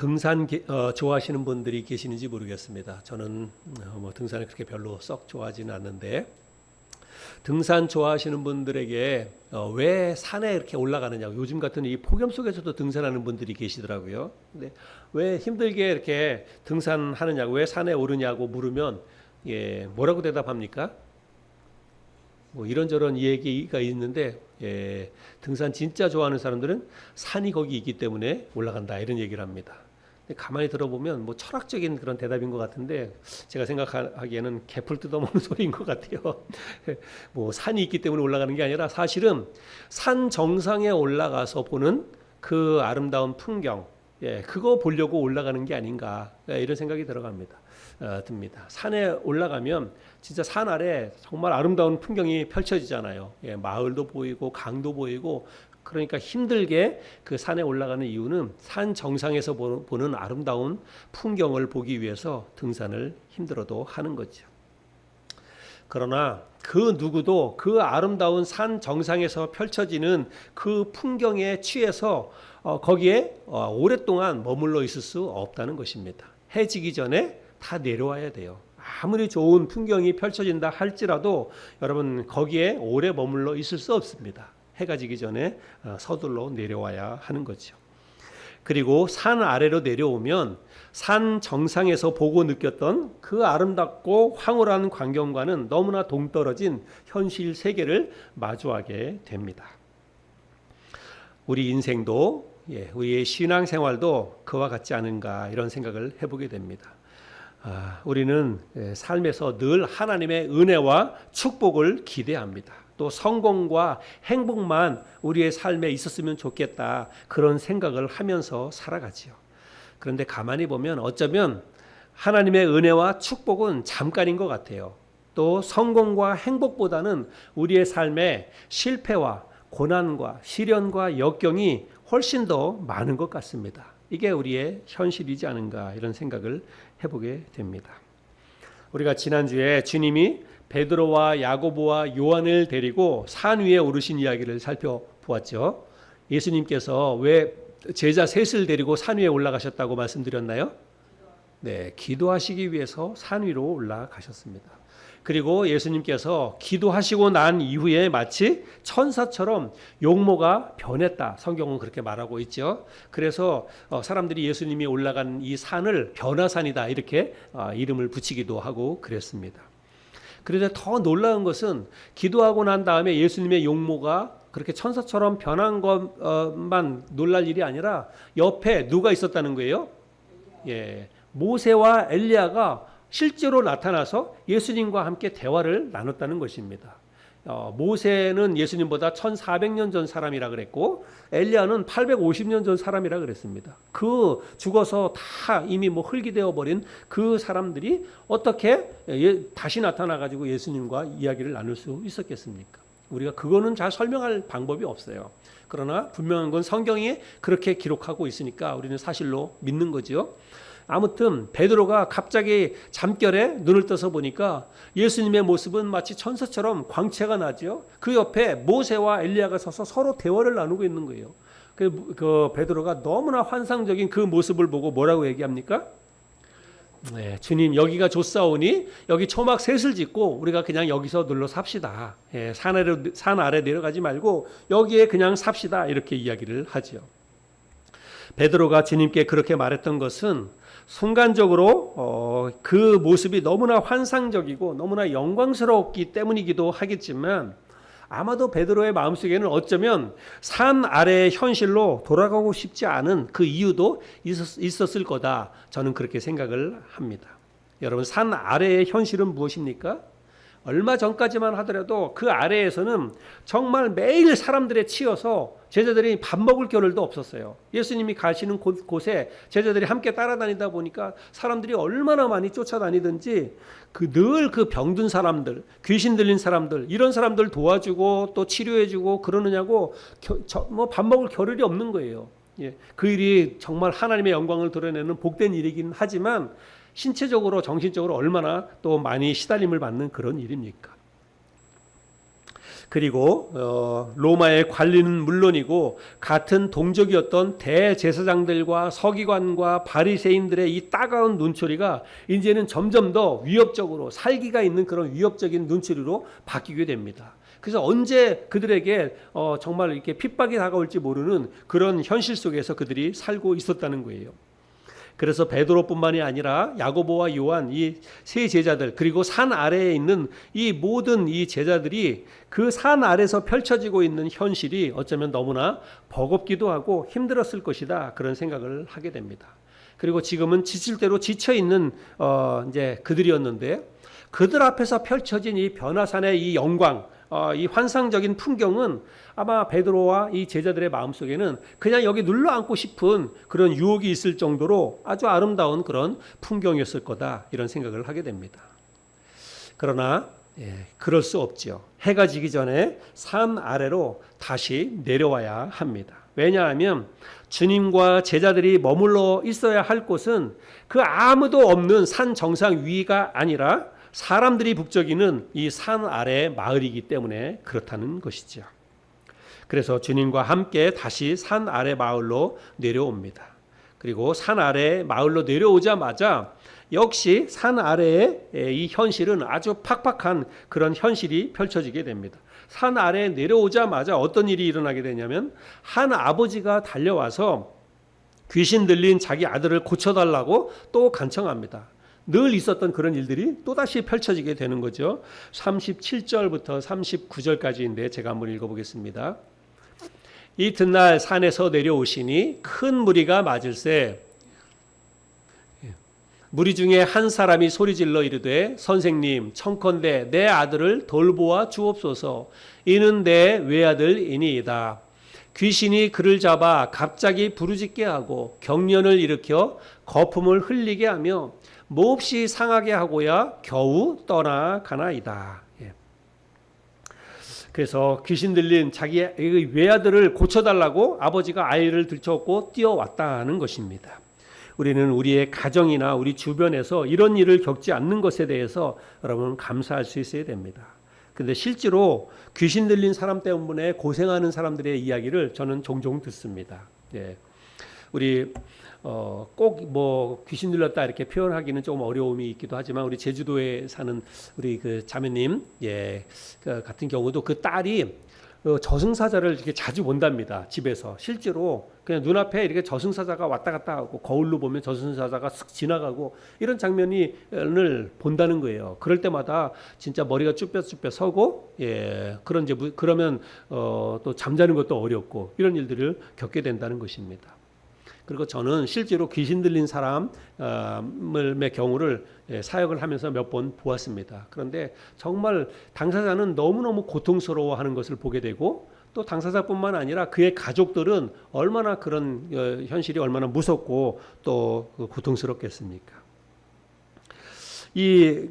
등산 좋아하시는 분들이 계시는지 모르겠습니다. 저는 등산을 그렇게 별로 썩 좋아하지는 않는데, 등산 좋아하시는 분들에게 왜 산에 이렇게 올라가느냐고, 요즘 같은 이 폭염 속에서도 등산하는 분들이 계시더라고요. 근데 왜 힘들게 이렇게 등산하느냐고, 왜 산에 오르냐고 물으면 뭐라고 대답합니까? 뭐 이런저런 얘기가 있는데, 등산 진짜 좋아하는 사람들은 산이 거기 있기 때문에 올라간다, 이런 얘기를 합니다. 근데 가만히 들어보면 뭐 철학적인 그런 대답인 것 같은데, 제가 생각하기에는 개풀 뜯어먹는 소리인 것 같아요. 뭐 산이 있기 때문에 올라가는 게 아니라, 사실은 산 정상에 올라가서 보는 그 아름다운 풍경, 그거 보려고 올라가는 게 아닌가, 이런 생각이 듭니다. 산에 올라가면 진짜 산 아래 정말 아름다운 풍경이 펼쳐지잖아요. 마을도 보이고 강도 보이고, 그러니까 힘들게 그 산에 올라가는 이유는 산 정상에서 보는 아름다운 풍경을 보기 위해서 등산을 힘들어도 하는 거죠. 그러나 그 누구도 그 아름다운 산 정상에서 펼쳐지는 그 풍경에 취해서 거기에 오랫동안 머물러 있을 수 없다는 것입니다. 해 지기 전에 다 내려와야 돼요. 아무리 좋은 풍경이 펼쳐진다 할지라도 여러분, 거기에 오래 머물러 있을 수 없습니다. 해가 지기 전에 서둘러 내려와야 하는 거죠. 그리고 산 아래로 내려오면 산 정상에서 보고 느꼈던 그 아름답고 황홀한 광경과는 너무나 동떨어진 현실 세계를 마주하게 됩니다. 우리 인생도, 우리의 신앙생활도 그와 같지 않은가, 이런 생각을 해보게 됩니다. 우리는 삶에서 늘 하나님의 은혜와 축복을 기대합니다. 또 성공과 행복만 우리의 삶에 있었으면 좋겠다, 그런 생각을 하면서 살아가지요. 그런데 가만히 보면 어쩌면 하나님의 은혜와 축복은 잠깐인 것 같아요. 또 성공과 행복보다는 우리의 삶에 실패와 고난과 시련과 역경이 훨씬 더 많은 것 같습니다. 이게 우리의 현실이지 않은가, 이런 생각을 해보게 됩니다. 우리가 지난주에 주님이 베드로와 야고보와 요한을 데리고 산 위에 오르신 이야기를 살펴보았죠. 예수님께서 왜 제자 셋을 데리고 산 위에 올라가셨다고 말씀드렸나요? 네, 기도하시기 위해서 산 위로 올라가셨습니다. 그리고 예수님께서 기도하시고 난 이후에 마치 천사처럼 용모가 변했다, 성경은 그렇게 말하고 있죠. 그래서 사람들이 예수님이 올라간 이 산을 변화산이다, 이렇게 이름을 붙이기도 하고 그랬습니다. 그런데 더 놀라운 것은 기도하고 난 다음에 예수님의 용모가 그렇게 천사처럼 변한 것만 놀랄 일이 아니라 옆에 누가 있었다는 거예요? 모세와 엘리야가 실제로 나타나서 예수님과 함께 대화를 나눴다는 것입니다. 모세는 예수님보다 1400년 전 사람이라 그랬고, 엘리야는 850년 전 사람이라 그랬습니다. 그 죽어서 다 이미 흙이 되어버린 그 사람들이 어떻게 다시 나타나가지고 예수님과 이야기를 나눌 수 있었겠습니까? 우리가 그거는 잘 설명할 방법이 없어요. 그러나 분명한 건 성경이 그렇게 기록하고 있으니까 우리는 사실로 믿는 거죠. 아무튼 베드로가 갑자기 잠결에 눈을 떠서 보니까 예수님의 모습은 마치 천사처럼 광채가 나죠. 그 옆에 모세와 엘리야가 서서 서로 대화를 나누고 있는 거예요. 그 베드로가 너무나 환상적인 그 모습을 보고 뭐라고 얘기합니까? 주님, 여기가 좋사오니 여기 초막 셋을 짓고 우리가 그냥 여기서 눌러 삽시다. 산 아래 내려가지 말고 여기에 그냥 삽시다, 이렇게 이야기를 하죠. 베드로가 주님께 그렇게 말했던 것은 순간적으로 그 모습이 너무나 환상적이고 너무나 영광스럽기 때문이기도 하겠지만, 아마도 베드로의 마음속에는 어쩌면 산 아래의 현실로 돌아가고 싶지 않은 그 이유도 있었을 거다, 저는 그렇게 생각을 합니다. 여러분, 산 아래의 현실은 무엇입니까? 얼마 전까지만 하더라도 그 아래에서는 정말 매일 사람들에 치여서 제자들이 밥 먹을 겨를도 없었어요. 예수님이 가시는 곳에 제자들이 함께 따라다니다 보니까 사람들이 얼마나 많이 쫓아다니든지 늘 그 병든 사람들, 귀신 들린 사람들, 이런 사람들 도와주고 또 치료해주고 그러느냐고 밥 먹을 겨를이 없는 거예요. 그 일이 정말 하나님의 영광을 드러내는 복된 일이긴 하지만 신체적으로 정신적으로 얼마나 또 많이 시달림을 받는 그런 일입니까? 그리고 로마의 관리는 물론이고 같은 동족이었던 대제사장들과 서기관과 바리새인들의 이 따가운 눈초리가 이제는 점점 더 위협적으로 살기가 있는 그런 위협적인 눈초리로 바뀌게 됩니다. 그래서 언제 그들에게 정말 이렇게 핍박이 다가올지 모르는 그런 현실 속에서 그들이 살고 있었다는 거예요. 그래서 베드로뿐만이 아니라 야고보와 요한 이 세 제자들 그리고 산 아래에 있는 이 모든 이 제자들이 그 산 아래서 펼쳐지고 있는 현실이 어쩌면 너무나 버겁기도 하고 힘들었을 것이다 그런 생각을 하게 됩니다. 그리고 지금은 지칠 대로 지쳐 있는 이제 그들이었는데 그들 앞에서 펼쳐진 이 변화산의 이 영광, 이 환상적인 풍경은 아마 베드로와 이 제자들의 마음속에는 그냥 여기 눌러 앉고 싶은 그런 유혹이 있을 정도로 아주 아름다운 그런 풍경이었을 거다 이런 생각을 하게 됩니다. 그러나 그럴 수 없지요. 해가 지기 전에 산 아래로 다시 내려와야 합니다. 왜냐하면 주님과 제자들이 머물러 있어야 할 곳은 그 아무도 없는 산 정상 위가 아니라 사람들이 북적이는 이 산 아래 마을이기 때문에 그렇다는 것이죠. 그래서 주님과 함께 다시 산 아래 마을로 내려옵니다. 그리고 산 아래 마을로 내려오자마자 역시 산 아래의 이 현실은 아주 팍팍한 그런 현실이 펼쳐지게 됩니다. 산 아래에 내려오자마자 어떤 일이 일어나게 되냐면 한 아버지가 달려와서 귀신 들린 자기 아들을 고쳐달라고 또 간청합니다. 늘 있었던 그런 일들이 또다시 펼쳐지게 되는 거죠. 37절부터 39절까지인데 제가 한번 읽어보겠습니다. 이튿날 산에서 내려오시니 큰 무리가 맞을세 무리 중에 한 사람이 소리질러 이르되 선생님 청컨대 내 아들을 돌보아 주옵소서 이는 내 외아들이니이다. 귀신이 그를 잡아 갑자기 부르짖게 하고 경련을 일으켜 거품을 흘리게 하며 몹시 상하게 하고야 겨우 떠나가나이다. 그래서 귀신 들린 자기 외아들을 고쳐달라고 아버지가 아이를 들쳤고 뛰어왔다는 것입니다. 우리는 우리의 가정이나 우리 주변에서 이런 일을 겪지 않는 것에 대해서 여러분 감사할 수 있어야 됩니다. 근데 실제로 귀신 들린 사람 때문에 고생하는 사람들의 이야기를 저는 종종 듣습니다. 우리 꼭 뭐 귀신 들렸다 이렇게 표현하기는 조금 어려움이 있기도 하지만 우리 제주도에 사는 우리 그 자매님 그 같은 경우도 그 딸이 저승사자를 이렇게 자주 본답니다. 집에서 실제로 그냥 눈앞에 이렇게 저승사자가 왔다 갔다 하고 거울로 보면 저승사자가 쓱 지나가고 이런 장면을 본다는 거예요. 그럴 때마다 진짜 머리가 쭈뼛쭈뼛 서고 그런 이제 그러면 또 잠자는 것도 어렵고 이런 일들을 겪게 된다는 것입니다. 그리고 저는 실제로 귀신 들린 사람의 경우를 사역을 하면서 몇 번 보았습니다. 그런데 정말 당사자는 너무너무 고통스러워하는 것을 보게 되고 또 당사자뿐만 아니라 그의 가족들은 얼마나 그런 현실이 얼마나 무섭고 또 고통스럽겠습니까? 이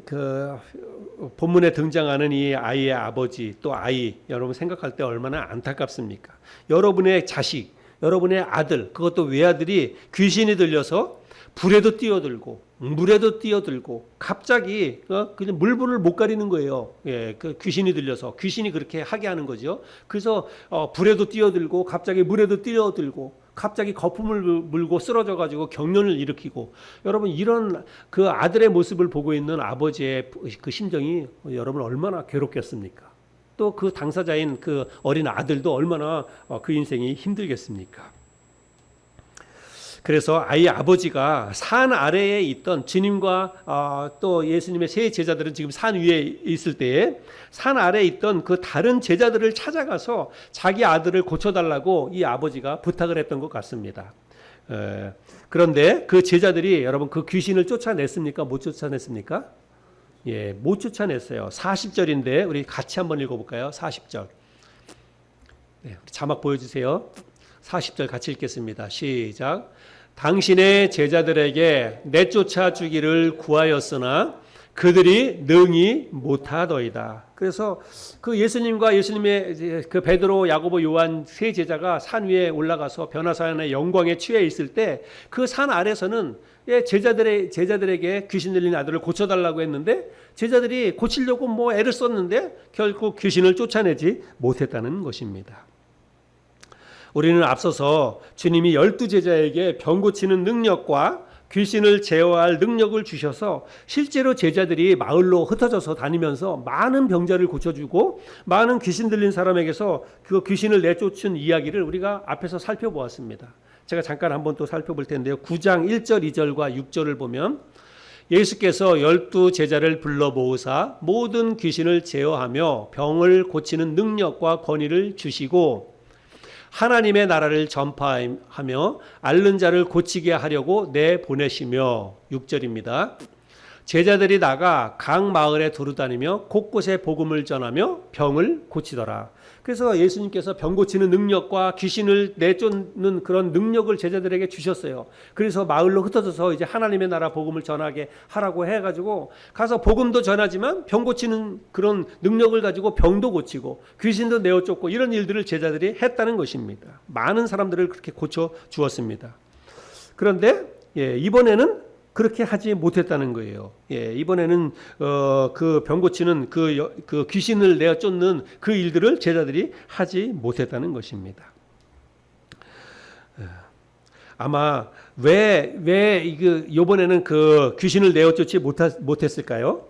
본문에 등장하는 이 아이의 아버지 또 아이 여러분 생각할 때 얼마나 안타깝습니까? 여러분의 자식 여러분의 아들 그것도 외아들이 귀신이 들려서 불에도 뛰어들고 물에도 뛰어들고 갑자기 그냥 물불을 못 가리는 거예요. 그 귀신이 들려서 귀신이 그렇게 하게 하는 거죠. 그래서 불에도 뛰어들고 갑자기 물에도 뛰어들고 갑자기 거품을 물고 쓰러져 가지고 경련을 일으키고 여러분 이런 그 아들의 모습을 보고 있는 아버지의 그 심정이 여러분 얼마나 괴롭겠습니까? 또 그 당사자인 그 어린 아들도 얼마나 그 인생이 힘들겠습니까? 그래서 아이 아버지가 산 아래에 있던 주님과 또 예수님의 세 제자들은 지금 산 위에 있을 때에 산 아래에 있던 그 다른 제자들을 찾아가서 자기 아들을 고쳐달라고 이 아버지가 부탁을 했던 것 같습니다. 그런데 그 제자들이 여러분 그 귀신을 쫓아냈습니까? 못 쫓아냈습니까? 못 쫓아냈어요. 40절인데 우리 같이 한번 읽어볼까요? 40절. 자막 보여주세요. 40절 같이 읽겠습니다. 시작. 당신의 제자들에게 내쫓아 주기를 구하였으나 그들이 능히 못하더이다. 그래서 그 예수님과 예수님의 그 베드로, 야고보, 요한 세 제자가 산 위에 올라가서 변화산의 영광에 취해 있을 때 그 산 아래서는 제자들에게 귀신 들린 아들을 고쳐달라고 했는데 제자들이 고치려고 뭐 애를 썼는데 결국 귀신을 쫓아내지 못했다는 것입니다. 우리는 앞서서 주님이 12제자에게 병 고치는 능력과 귀신을 제어할 능력을 주셔서 실제로 제자들이 마을로 흩어져서 다니면서 많은 병자를 고쳐주고 많은 귀신 들린 사람에게서 그 귀신을 내쫓은 이야기를 우리가 앞에서 살펴보았습니다. 제가 잠깐 한번 또 살펴볼 텐데요. 9장 1절 2절과 6절을 보면 예수께서 12제자를 불러 모으사 모든 귀신을 제어하며 병을 고치는 능력과 권위를 주시고 하나님의 나라를 전파하며 앓는 자를 고치게 하려고 내보내시며 6절입니다. 제자들이 나가 각 마을에 두루다니며 곳곳에 복음을 전하며 병을 고치더라. 그래서 예수님께서 병 고치는 능력과 귀신을 내쫓는 그런 능력을 제자들에게 주셨어요. 그래서 마을로 흩어져서 이제 하나님의 나라 복음을 전하게 하라고 해가지고 가서 복음도 전하지만 병 고치는 그런 능력을 가지고 병도 고치고 귀신도 내어쫓고 이런 일들을 제자들이 했다는 것입니다. 많은 사람들을 그렇게 고쳐 주었습니다. 그런데 이번에는 그렇게 하지 못했다는 거예요. 이번에는 그 병 고치는 그 귀신을 내어쫓는 그 일들을 제자들이 하지 못했다는 것입니다. 아마 왜 이번에는 그 귀신을 내어쫓지 못했을까요?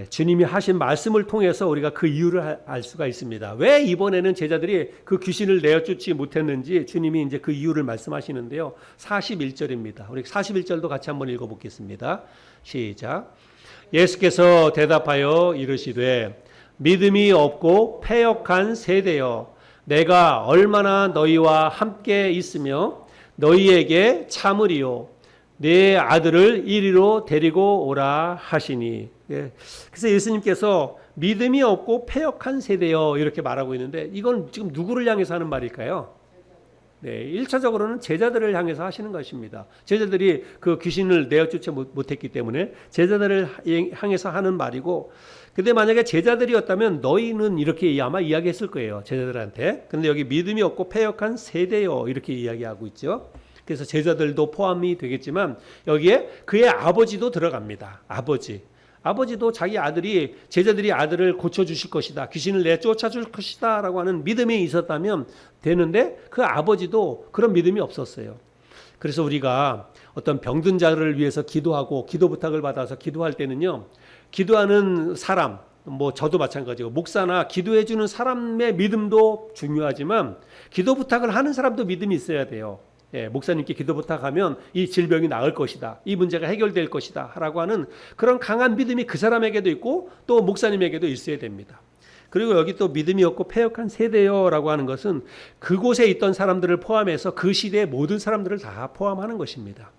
주님이 하신 말씀을 통해서 우리가 그 이유를 알 수가 있습니다. 왜 이번에는 제자들이 그 귀신을 내어쫓지 못했는지 주님이 이제 그 이유를 말씀하시는데요. 41절입니다. 우리 41절도 같이 한번 읽어보겠습니다. 시작. 예수께서 대답하여 이르시되 믿음이 없고 패역한 세대여 내가 얼마나 너희와 함께 있으며 너희에게 참으리요 내 아들을 이리로 데리고 오라 하시니. 그래서 예수님께서 믿음이 없고 패역한 세대여 이렇게 말하고 있는데 이건 지금 누구를 향해서 하는 말일까요? 1차적으로는 제자들을 향해서 하시는 것입니다. 제자들이 그 귀신을 내어쫓지 못했기 때문에 제자들을 향해서 하는 말이고, 근데 만약에 제자들이었다면 너희는 이렇게 아마 이야기했을 거예요. 제자들한테. 근데 여기 믿음이 없고 패역한 세대여 이렇게 이야기하고 있죠. 그래서 제자들도 포함이 되겠지만 여기에 그의 아버지도 들어갑니다. 아버지도 자기 아들이 제자들이 아들을 고쳐주실 것이다. 귀신을 내쫓아줄 것이다 라고 하는 믿음이 있었다면 되는데 그 아버지도 그런 믿음이 없었어요. 그래서 우리가 어떤 병든 자를 위해서 기도하고 기도 부탁을 받아서 기도할 때는요. 기도하는 사람, 저도 마찬가지고 목사나 기도해 주는 사람의 믿음도 중요하지만 기도 부탁을 하는 사람도 믿음이 있어야 돼요. 목사님께 기도 부탁하면 이 질병이 나을 것이다. 이 문제가 해결될 것이다. 라고 하는 그런 강한 믿음이 그 사람에게도 있고 또 목사님에게도 있어야 됩니다. 그리고 여기 또 믿음이 없고 패역한 세대여 라고 하는 것은 그곳에 있던 사람들을 포함해서 그 시대의 모든 사람들을 다 포함하는 것입니다.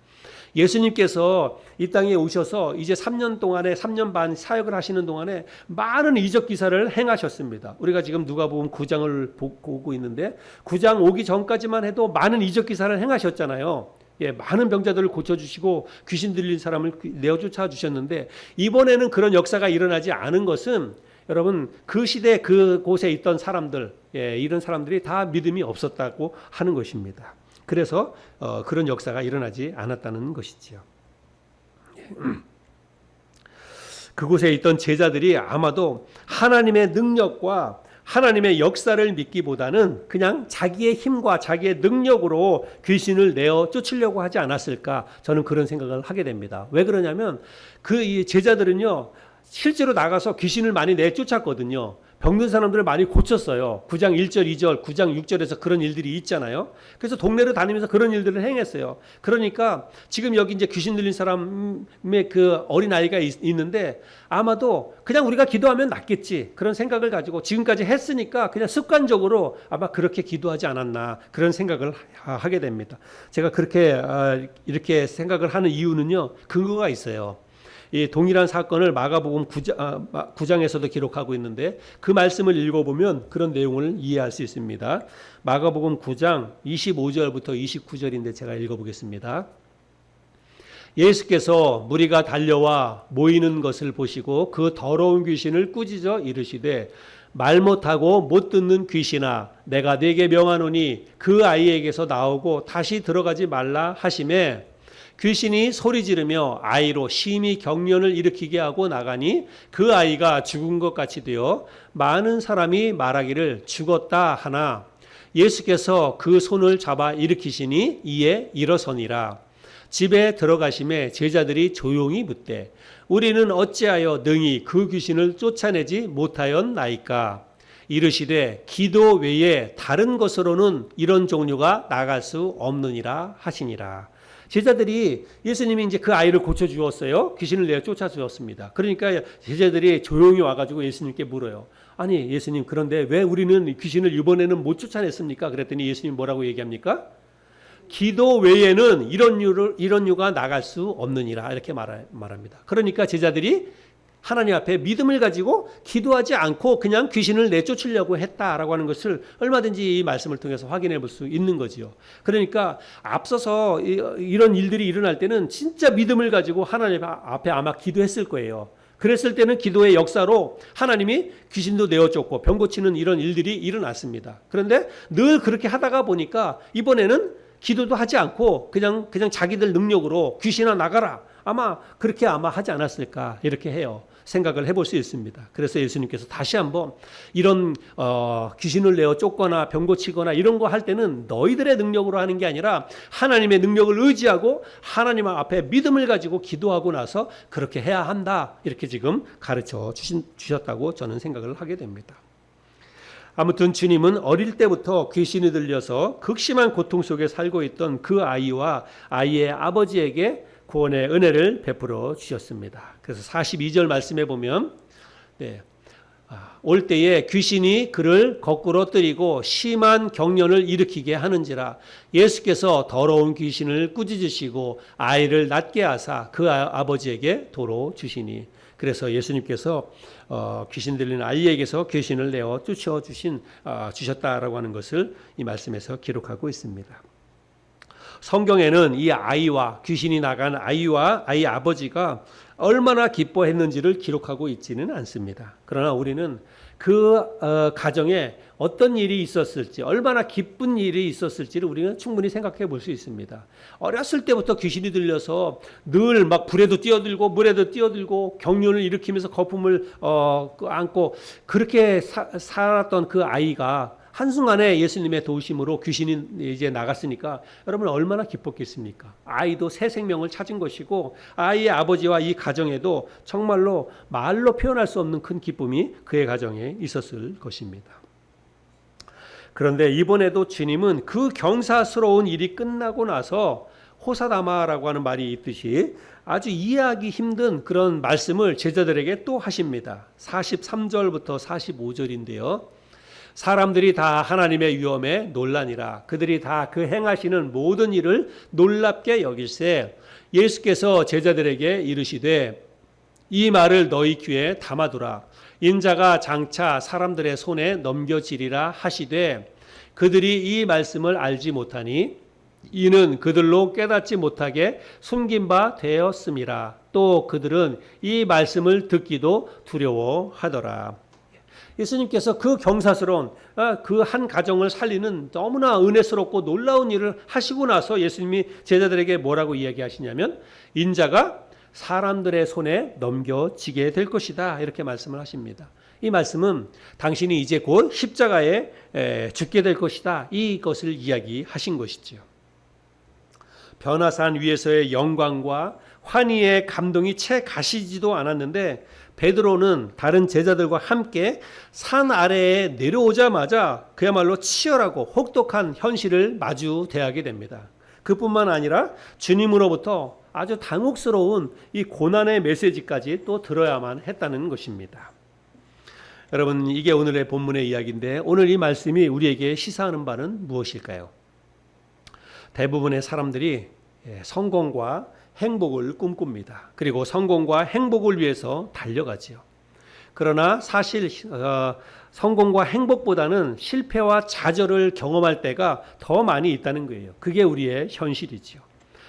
예수님께서 이 땅에 오셔서 이제 3년 동안에 3년 반 사역을 하시는 동안에 많은 이적 기사를 행하셨습니다. 우리가 지금 누가복음 9장을 보고 있는데 9장 오기 전까지만 해도 많은 이적 기사를 행하셨잖아요. 많은 병자들을 고쳐주시고 귀신 들린 사람을 내어쫓아 주셨는데 이번에는 그런 역사가 일어나지 않은 것은 여러분 그 시대 그곳에 있던 사람들 이런 사람들이 다 믿음이 없었다고 하는 것입니다. 그래서 그런 역사가 일어나지 않았다는 것이지요. 그곳에 있던 제자들이 아마도 하나님의 능력과 하나님의 역사를 믿기보다는 그냥 자기의 힘과 자기의 능력으로 귀신을 내어 쫓으려고 하지 않았을까, 저는 그런 생각을 하게 됩니다. 왜 그러냐면 그 제자들은요 실제로 나가서 귀신을 많이 내쫓았거든요. 병든 사람들을 많이 고쳤어요. 9장 1절 2절 9장 6절에서 그런 일들이 있잖아요. 그래서 동네를 다니면서 그런 일들을 행했어요. 그러니까 지금 여기 이제 귀신 들린 사람의 그 어린아이가 있는데 아마도 그냥 우리가 기도하면 낫겠지 그런 생각을 가지고 지금까지 했으니까 그냥 습관적으로 아마 그렇게 기도하지 않았나 그런 생각을 하게 됩니다. 제가 그렇게 이렇게 생각을 하는 이유는요 근거가 있어요. 이 동일한 사건을 마가복음 9장에서도 기록하고 있는데 그 말씀을 읽어보면 그런 내용을 이해할 수 있습니다. 마가복음 9장 25절부터 29절인데 제가 읽어보겠습니다. 예수께서 무리가 달려와 모이는 것을 보시고 그 더러운 귀신을 꾸짖어 이르시되 말 못하고 못 듣는 귀신아 내가 네게 명하노니 그 아이에게서 나오고 다시 들어가지 말라 하시매 귀신이 소리 지르며 아이로 심히 경련을 일으키게 하고 나가니 그 아이가 죽은 것 같이 되어 많은 사람이 말하기를 죽었다 하나 예수께서 그 손을 잡아 일으키시니 이에 일어서니라. 집에 들어가심에 제자들이 조용히 묻되 우리는 어찌하여 능히 그 귀신을 쫓아내지 못하였나이까. 이르시되 기도 외에 다른 것으로는 이런 종류가 나갈 수 없느니라 하시니라. 제자들이 예수님이 이제 그 아이를 고쳐 주었어요. 귀신을 내어 쫓아 주었습니다. 그러니까 제자들이 조용히 와가지고 예수님께 물어요. 아니 예수님 그런데 왜 우리는 귀신을 이번에는 못 쫓아냈습니까? 그랬더니 예수님 뭐라고 얘기합니까? 기도 외에는 이런 유가 나갈 수 없느니라 이렇게 말합니다. 그러니까 제자들이 하나님 앞에 믿음을 가지고 기도하지 않고 그냥 귀신을 내쫓으려고 했다라고 하는 것을 얼마든지 이 말씀을 통해서 확인해 볼 수 있는 거지요. 그러니까 앞서서 이런 일들이 일어날 때는 진짜 믿음을 가지고 하나님 앞에 아마 기도했을 거예요. 그랬을 때는 기도의 역사로 하나님이 귀신도 내어쫓고 병 고치는 이런 일들이 일어났습니다. 그런데 늘 그렇게 하다가 보니까 이번에는 기도도 하지 않고 그냥 자기들 능력으로 귀신아 나가라. 아마 그렇게 하지 않았을까 이렇게 해요. 생각을 해볼 수 있습니다. 그래서 예수님께서 다시 한번 이런 귀신을 내어 쫓거나 병 고치거나 이런 거 할 때는 너희들의 능력으로 하는 게 아니라 하나님의 능력을 의지하고 하나님 앞에 믿음을 가지고 기도하고 나서 그렇게 해야 한다. 이렇게 지금 가르쳐 주셨다고 저는 생각을 하게 됩니다. 아무튼 주님은 어릴 때부터 귀신이 들려서 극심한 고통 속에 살고 있던 그 아이와 아이의 아버지에게 구원의 은혜를 베풀어 주셨습니다. 그래서 42절 말씀에 보면 올 때에 귀신이 그를 거꾸로 때리고 심한 경련을 일으키게 하는지라 예수께서 더러운 귀신을 꾸짖으시고 아이를 낫게 하사 그 아버지에게 도로 주시니 그래서 예수님께서 귀신 들린 아이에게서 귀신을 내어 주셨다라고 하는 것을 이 말씀에서 기록하고 있습니다. 성경에는 이 아이와 귀신이 나간 아이와 아이 아버지가 얼마나 기뻐했는지를 기록하고 있지는 않습니다. 그러나 우리는 그 가정에 어떤 일이 있었을지 얼마나 기쁜 일이 있었을지를 우리는 충분히 생각해 볼 수 있습니다. 어렸을 때부터 귀신이 들려서 늘 막 불에도 뛰어들고 물에도 뛰어들고 경련을 일으키면서 거품을 안고 그렇게 살았던 그 아이가 한순간에 예수님의 도우심으로 귀신이 이제 나갔으니까 여러분 얼마나 기뻤겠습니까? 아이도 새 생명을 찾은 것이고 아이의 아버지와 이 가정에도 정말로 말로 표현할 수 없는 큰 기쁨이 그의 가정에 있었을 것입니다. 그런데 이번에도 주님은 그 경사스러운 일이 끝나고 나서 호사다마라고 하는 말이 있듯이 아주 이해하기 힘든 그런 말씀을 제자들에게 또 하십니다. 43절부터 45절인데요. 사람들이 다 하나님의 위엄에 놀라니라. 그들이 다 그 행하시는 모든 일을 놀랍게 여길세 예수께서 제자들에게 이르시되 이 말을 너희 귀에 담아두라. 인자가 장차 사람들의 손에 넘겨지리라 하시되 그들이 이 말씀을 알지 못하니 이는 그들로 깨닫지 못하게 숨긴 바 되었음이라. 또 그들은 이 말씀을 듣기도 두려워하더라. 예수님께서 그 경사스러운 그 한 가정을 살리는 너무나 은혜스럽고 놀라운 일을 하시고 나서 예수님이 제자들에게 뭐라고 이야기하시냐면 인자가 사람들의 손에 넘겨지게 될 것이다 이렇게 말씀을 하십니다. 이 말씀은 당신이 이제 곧 십자가에 죽게 될 것이다 이것을 이야기하신 것이죠. 변화산 위에서의 영광과 환희의 감동이 채 가시지도 않았는데 베드로는 다른 제자들과 함께 산 아래에 내려오자마자 그야말로 치열하고 혹독한 현실을 마주대하게 됩니다. 그뿐만 아니라 주님으로부터 아주 당혹스러운 이 고난의 메시지까지 또 들어야만 했다는 것입니다. 여러분 이게 오늘의 본문의 이야기인데 오늘 이 말씀이 우리에게 시사하는 바는 무엇일까요? 대부분의 사람들이 성공과 행복을 꿈꿉니다. 그리고 성공과 행복을 위해서 달려가지요. 그러나 사실 성공과 행복보다는 실패와 좌절을 경험할 때가 더 많이 있다는 거예요. 그게 우리의 현실이지요.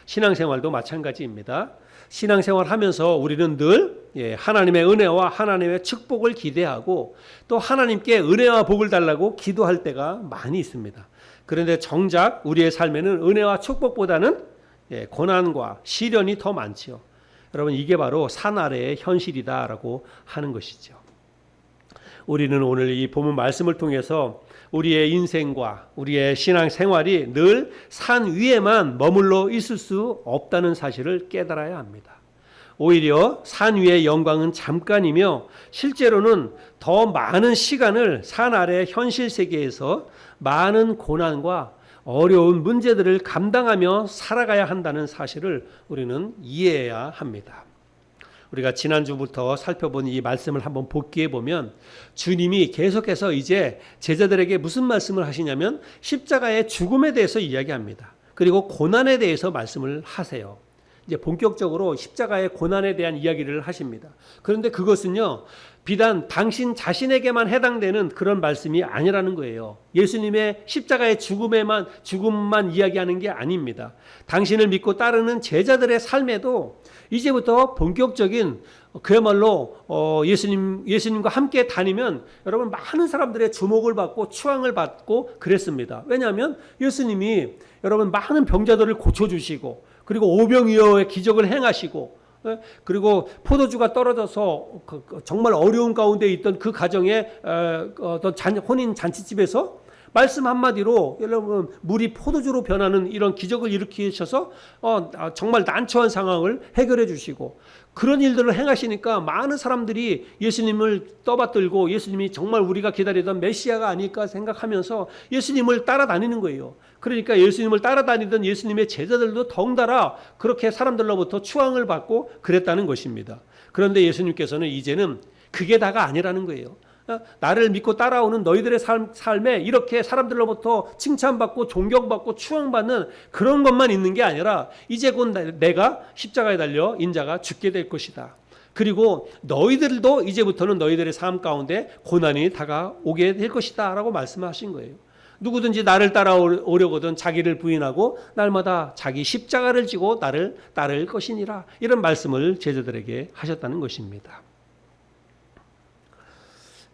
신앙생활도 마찬가지입니다. 신앙생활 하면서 우리는 늘 하나님의 은혜와 하나님의 축복을 기대하고 또 하나님께 은혜와 복을 달라고 기도할 때가 많이 있습니다. 그런데 정작 우리의 삶에는 은혜와 축복보다는 고난과 시련이 더 많지요. 여러분, 이게 바로 산 아래의 현실이다라고 하는 것이죠. 우리는 오늘 이 본문 말씀을 통해서 우리의 인생과 우리의 신앙생활이 늘 산 위에만 머물러 있을 수 없다는 사실을 깨달아야 합니다. 오히려 산 위의 영광은 잠깐이며 실제로는 더 많은 시간을 산 아래의 현실 세계에서 많은 고난과 어려운 문제들을 감당하며 살아가야 한다는 사실을 우리는 이해해야 합니다. 우리가 지난주부터 살펴본 이 말씀을 한번 복기해 보면 주님이 계속해서 이제 제자들에게 무슨 말씀을 하시냐면 십자가의 죽음에 대해서 이야기합니다. 그리고 고난에 대해서 말씀을 하세요. 이제 본격적으로 십자가의 고난에 대한 이야기를 하십니다. 그런데 그것은요, 비단 당신 자신에게만 해당되는 그런 말씀이 아니라는 거예요. 예수님의 십자가의 죽음만 이야기하는 게 아닙니다. 당신을 믿고 따르는 제자들의 삶에도 이제부터 본격적인 그야말로 예수님과 함께 다니면 여러분 많은 사람들의 주목을 받고 추앙을 받고 그랬습니다. 왜냐하면 예수님이 여러분 많은 병자들을 고쳐주시고 그리고 오병이어의 기적을 행하시고 그리고 포도주가 떨어져서 정말 어려운 가운데 있던 그 가정의 어떤 혼인 잔치집에서 말씀 한마디로 여러분 물이 포도주로 변하는 이런 기적을 일으키셔서 정말 난처한 상황을 해결해 주시고 그런 일들을 행하시니까 많은 사람들이 예수님을 떠받들고 예수님이 정말 우리가 기다리던 메시아가 아닐까 생각하면서 예수님을 따라다니는 거예요. 그러니까 예수님을 따라다니던 예수님의 제자들도 덩달아 그렇게 사람들로부터 추앙을 받고 그랬다는 것입니다. 그런데 예수님께서는 이제는 그게 다가 아니라는 거예요. 나를 믿고 따라오는 너희들의 삶에 이렇게 사람들로부터 칭찬받고 존경받고 추앙받는 그런 것만 있는 게 아니라 이제 곧 내가 십자가에 달려 인자가 죽게 될 것이다. 그리고 너희들도 이제부터는 너희들의 삶 가운데 고난이 다가오게 될 것이다 라고 말씀하신 거예요. 누구든지 나를 따라오려거든 자기를 부인하고 날마다 자기 십자가를 지고 나를 따를 것이니라, 이런 말씀을 제자들에게 하셨다는 것입니다.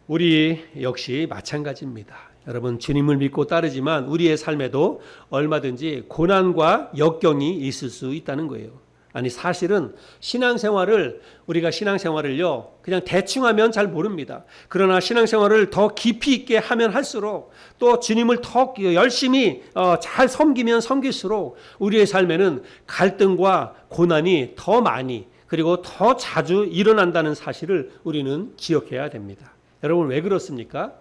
우리 역시 마찬가지입니다. 여러분, 주님을 믿고 따르지만 우리의 삶에도 얼마든지 고난과 역경이 있을 수 있다는 거예요. 아니, 사실은 우리가 신앙생활을요 그냥 대충 하면 잘 모릅니다. 그러나 신앙생활을 더 깊이 있게 하면 할수록 또 주님을 더 열심히 잘 섬기면 섬길수록 우리의 삶에는 갈등과 고난이 더 많이 그리고 더 자주 일어난다는 사실을 우리는 기억해야 됩니다. 여러분, 왜 그렇습니까?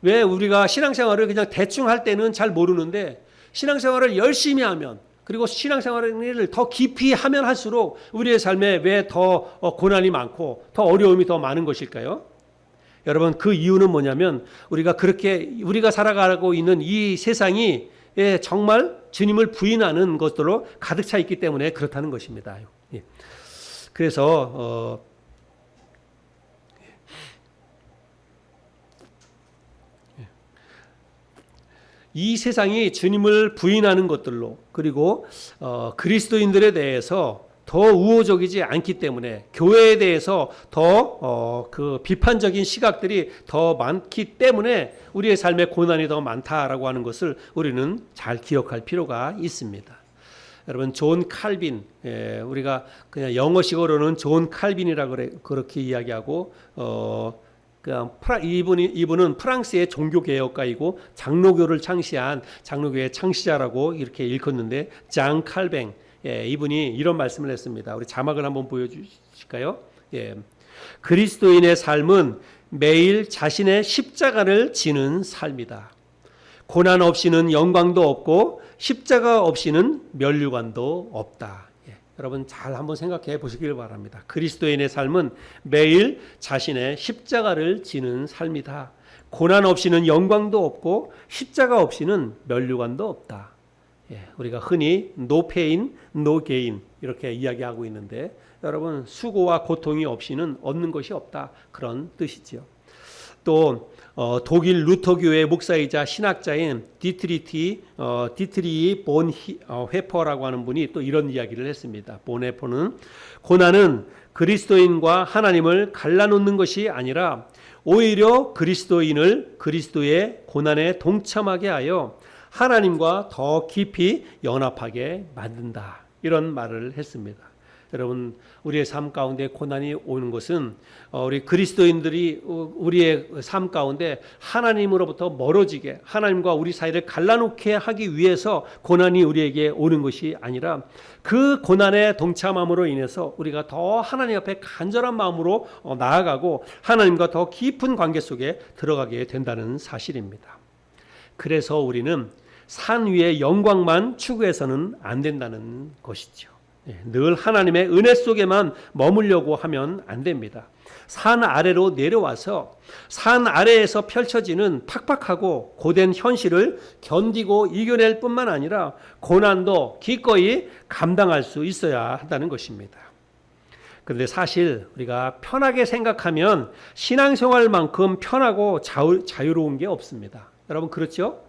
왜 우리가 신앙생활을 그냥 대충 할 때는 잘 모르는데 신앙생활을 열심히 하면 그리고 신앙생활을 더 깊이 하면 할수록 우리의 삶에 왜 더 고난이 많고 더 어려움이 더 많은 것일까요? 여러분, 그 이유는 뭐냐면 우리가 살아가고 있는 이 세상이 정말 주님을 부인하는 것들로 가득 차 있기 때문에 그렇다는 것입니다. 그래서 이 세상이 주님을 부인하는 것들로 그리고 그리스도인들에 대해서 더 우호적이지 않기 때문에 교회에 대해서 더 그 비판적인 시각들이 더 많기 때문에 우리의 삶에 고난이 더 많다라고 하는 것을 우리는 잘 기억할 필요가 있습니다. 여러분, 존 칼빈, 우리가 그냥 영어식으로는 존 칼빈이라고 그렇게 이야기하고 이분은 프랑스의 종교개혁가이고 장로교를 창시한 장로교의 창시자라고 이렇게 일컫는데 장 칼뱅, 이분이 이런 말씀을 했습니다. 우리 자막을 한번 보여주실까요? 그리스도인의 삶은 매일 자신의 십자가를 지는 삶이다. 고난 없이는 영광도 없고 십자가 없이는 면류관도 없다. 여러분, 잘 한번 생각해 보시길 바랍니다. 그리스도인의 삶은 매일 자신의 십자가를 지는 삶이다. 고난 없이는 영광도 없고 십자가 없이는 면류관도 없다. 우리가 흔히 no pain, no gain 이렇게 이야기하고 있는데 여러분, 수고와 고통이 없이는 얻는 것이 없다, 그런 뜻이죠. 또 독일 루터 교회 목사이자 신학자인 디트리히 본 회퍼라고 하는 분이 또 이런 이야기를 했습니다. 본 회퍼는 고난은 그리스도인과 하나님을 갈라놓는 것이 아니라 오히려 그리스도인을 그리스도의 고난에 동참하게 하여 하나님과 더 깊이 연합하게 만든다. 이런 말을 했습니다. 여러분, 우리의 삶 가운데 고난이 오는 것은 우리 그리스도인들이 우리의 삶 가운데 하나님으로부터 멀어지게, 하나님과 우리 사이를 갈라놓게 하기 위해서 고난이 우리에게 오는 것이 아니라 그 고난에 동참함으로 인해서 우리가 더 하나님 앞에 간절한 마음으로 나아가고 하나님과 더 깊은 관계 속에 들어가게 된다는 사실입니다. 그래서 우리는 산 위의 영광만 추구해서는 안 된다는 것이죠. 늘 하나님의 은혜 속에만 머물려고 하면 안 됩니다. 산 아래로 내려와서 산 아래에서 펼쳐지는 팍팍하고 고된 현실을 견디고 이겨낼 뿐만 아니라 고난도 기꺼이 감당할 수 있어야 한다는 것입니다. 그런데 사실 우리가 편하게 생각하면 신앙생활만큼 편하고 자유로운 게 없습니다. 여러분 그렇죠?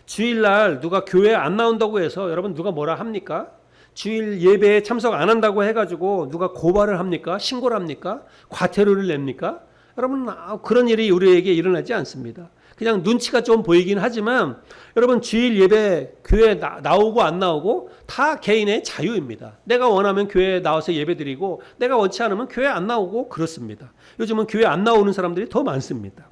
주일날 누가 교회 안 나온다고 해서 여러분 누가 뭐라 합니까? 주일 예배에 참석 안 한다고 해가지고 누가 고발을 합니까? 신고를 합니까? 과태료를 냅니까? 여러분 그런 일이 우리에게 일어나지 않습니다. 그냥 눈치가 좀 보이긴 하지만 여러분 주일 예배 교회 나오고 안 나오고 다 개인의 자유입니다. 내가 원하면 교회에 나와서 예배드리고 내가 원치 않으면 교회 안 나오고 그렇습니다. 요즘은 교회 안 나오는 사람들이 더 많습니다.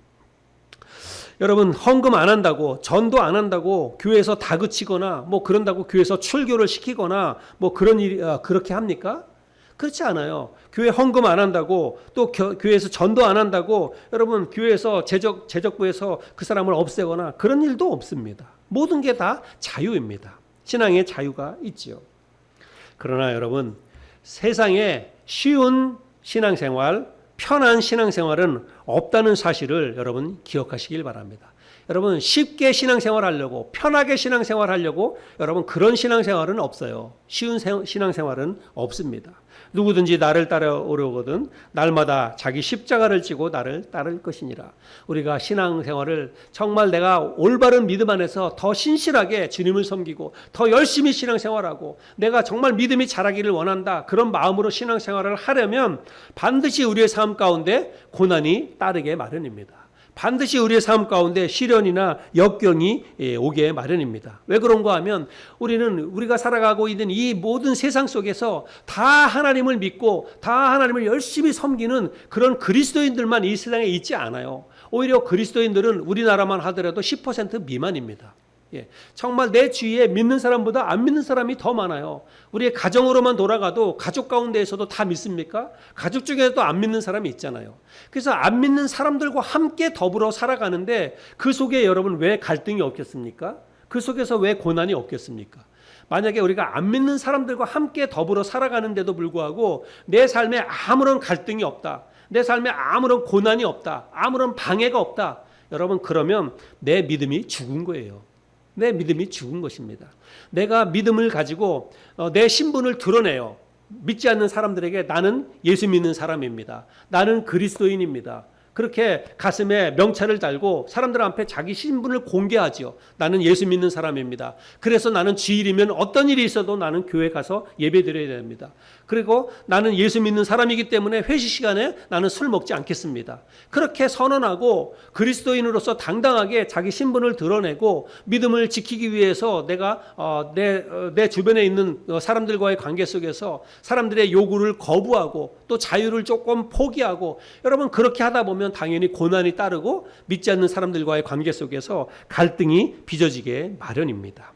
여러분 헌금 안 한다고 전도 안 한다고 교회에서 다그치거나 뭐 그런다고 교회에서 출교를 시키거나 뭐 그런 일이 그렇게 합니까? 그렇지 않아요. 교회 헌금 안 한다고 또 교회에서 전도 안 한다고 여러분 교회에서 재적부에서 그 사람을 없애거나 그런 일도 없습니다. 모든 게 다 자유입니다. 신앙의 자유가 있지요. 그러나 여러분 세상에 쉬운 신앙생활 편한 신앙생활은 없다는 사실을 여러분 기억하시길 바랍니다. 여러분 쉽게 신앙생활하려고 편하게 신앙생활하려고 여러분 그런 신앙생활은 없어요. 쉬운 신앙생활은 없습니다. 누구든지 나를 따라오려거든 날마다 자기 십자가를 지고 나를 따를 것이니라. 우리가 신앙생활을 정말 내가 올바른 믿음 안에서 더 신실하게 주님을 섬기고 더 열심히 신앙생활하고 내가 정말 믿음이 자라기를 원한다. 그런 마음으로 신앙생활을 하려면 반드시 우리의 삶 가운데 고난이 따르게 마련입니다. 반드시 우리의 삶 가운데 시련이나 역경이 오게 마련입니다. 왜 그런가 하면 우리가 살아가고 있는 이 모든 세상 속에서 다 하나님을 믿고 다 하나님을 열심히 섬기는 그런 그리스도인들만 이 세상에 있지 않아요. 오히려 그리스도인들은 우리나라만 하더라도 10% 미만입니다. 정말 내 주위에 믿는 사람보다 안 믿는 사람이 더 많아요. 우리의 가정으로만 돌아가도 가족 가운데에서도 다 믿습니까? 가족 중에도 안 믿는 사람이 있잖아요. 그래서 안 믿는 사람들과 함께 더불어 살아가는데 그 속에 여러분 왜 갈등이 없겠습니까? 그 속에서 왜 고난이 없겠습니까? 만약에 우리가 안 믿는 사람들과 함께 더불어 살아가는데도 불구하고 내 삶에 아무런 갈등이 없다. 내 삶에 아무런 고난이 없다. 아무런 방해가 없다. 여러분 그러면 내 믿음이 죽은 거예요. 내 믿음이 죽은 것입니다. 내가 믿음을 가지고 내 신분을 드러내요. 믿지 않는 사람들에게 나는 예수 믿는 사람입니다. 나는 그리스도인입니다. 그렇게 가슴에 명찰을 달고 사람들 앞에 자기 신분을 공개하지요. 나는 예수 믿는 사람입니다. 그래서 나는 주일이면 어떤 일이 있어도 나는 교회 가서 예배드려야 됩니다. 그리고 나는 예수 믿는 사람이기 때문에 회식 시간에 나는 술 먹지 않겠습니다. 그렇게 선언하고 그리스도인으로서 당당하게 자기 신분을 드러내고 믿음을 지키기 위해서 내가 내 주변에 있는 사람들과의 관계 속에서 사람들의 요구를 거부하고 또 자유를 조금 포기하고 여러분 그렇게 하다 보면 당연히 고난이 따르고 믿지 않는 사람들과의 관계 속에서 갈등이 빚어지게 마련입니다.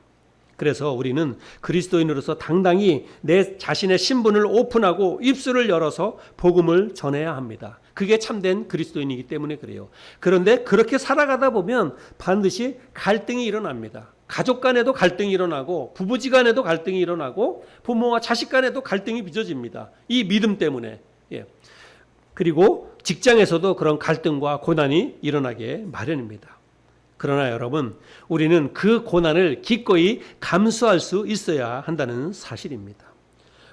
그래서 우리는 그리스도인으로서 당당히 내 자신의 신분을 오픈하고 입술을 열어서 복음을 전해야 합니다. 그게 참된 그리스도인이기 때문에 그래요. 그런데 그렇게 살아가다 보면 반드시 갈등이 일어납니다. 가족 간에도 갈등이 일어나고 부부지간에도 갈등이 일어나고 부모와 자식 간에도 갈등이 빚어집니다. 이 믿음 때문에. 그리고 직장에서도 그런 갈등과 고난이 일어나게 마련입니다. 그러나 여러분 우리는 그 고난을 기꺼이 감수할 수 있어야 한다는 사실입니다.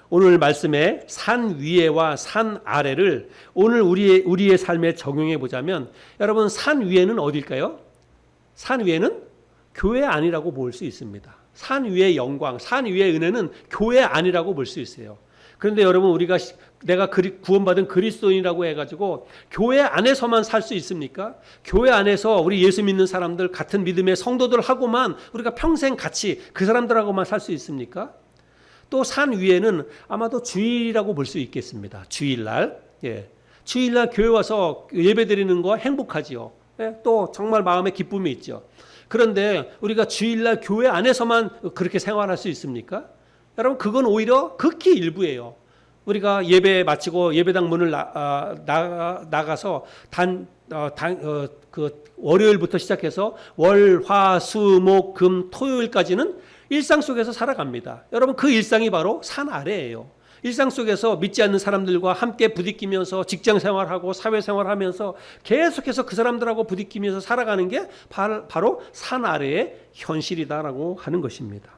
오늘 말씀에 산 위에와 산 아래를 오늘 우리의 삶에 적용해 보자면 여러분 산 위에는 어딜까요? 산 위에는 교회 안이라고 볼 수 있습니다. 산 위의 영광, 산 위의 은혜는 교회 안이라고 볼 수 있어요. 그런데 여러분 내가 구원받은 그리스도인이라고 해가지고 교회 안에서만 살 수 있습니까? 교회 안에서 우리 예수 믿는 사람들 같은 믿음의 성도들하고만 우리가 평생 같이 그 사람들하고만 살 수 있습니까? 또 산 위에는 아마도 주일이라고 볼 수 있겠습니다. 주일날, 주일날 교회 와서 예배드리는 거 행복하지요. 또 정말 마음에 기쁨이 있죠. 그런데 우리가 주일날 교회 안에서만 그렇게 생활할 수 있습니까? 여러분 그건 오히려 극히 일부예요. 우리가 예배 마치고 예배당 문을 나가서 월요일부터 시작해서 월, 화, 수, 목, 금, 토요일까지는 일상 속에서 살아갑니다. 여러분 그 일상이 바로 산 아래예요. 일상 속에서 믿지 않는 사람들과 함께 부딪히면서 직장 생활하고 사회 생활하면서 계속해서 그 사람들하고 부딪히면서 살아가는 게 바로 산 아래의 현실이다라고 하는 것입니다.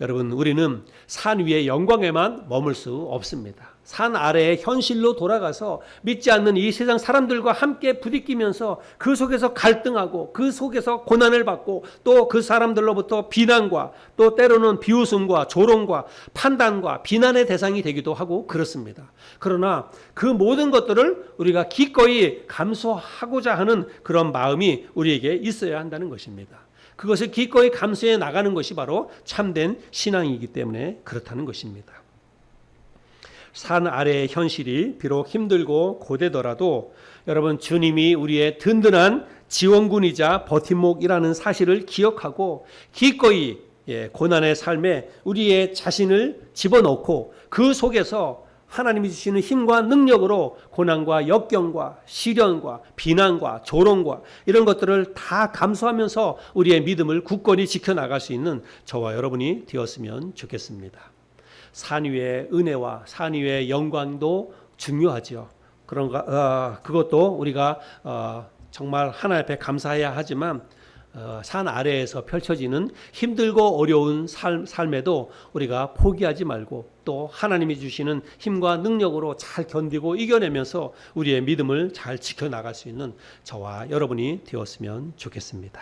여러분 우리는 산 위의 영광에만 머물 수 없습니다. 산 아래의 현실로 돌아가서 믿지 않는 이 세상 사람들과 함께 부딪히면서 그 속에서 갈등하고 그 속에서 고난을 받고 또 그 사람들로부터 비난과 또 때로는 비웃음과 조롱과 판단과 비난의 대상이 되기도 하고 그렇습니다. 그러나 그 모든 것들을 우리가 기꺼이 감수하고자 하는 그런 마음이 우리에게 있어야 한다는 것입니다. 그것을 기꺼이 감수해 나가는 것이 바로 참된 신앙이기 때문에 그렇다는 것입니다. 산 아래의 현실이 비록 힘들고 고되더라도 여러분 주님이 우리의 든든한 지원군이자 버팀목이라는 사실을 기억하고 기꺼이 고난의 삶에 우리의 자신을 집어넣고 그 속에서 하나님이 주시는 힘과 능력으로 고난과 역경과 시련과 비난과 조롱과 이런 것들을 다 감수하면서 우리의 믿음을 굳건히 지켜나갈 수 있는 저와 여러분이 되었으면 좋겠습니다. 산 위의 은혜와 산 위의 영광도 중요하죠. 그것도 우리가 정말 하나님 앞에 감사해야 하지만 산 아래에서 펼쳐지는 힘들고 어려운 삶에도 우리가 포기하지 말고 또 하나님이 주시는 힘과 능력으로 잘 견디고 이겨내면서 우리의 믿음을 잘 지켜나갈 수 있는 저와 여러분이 되었으면 좋겠습니다.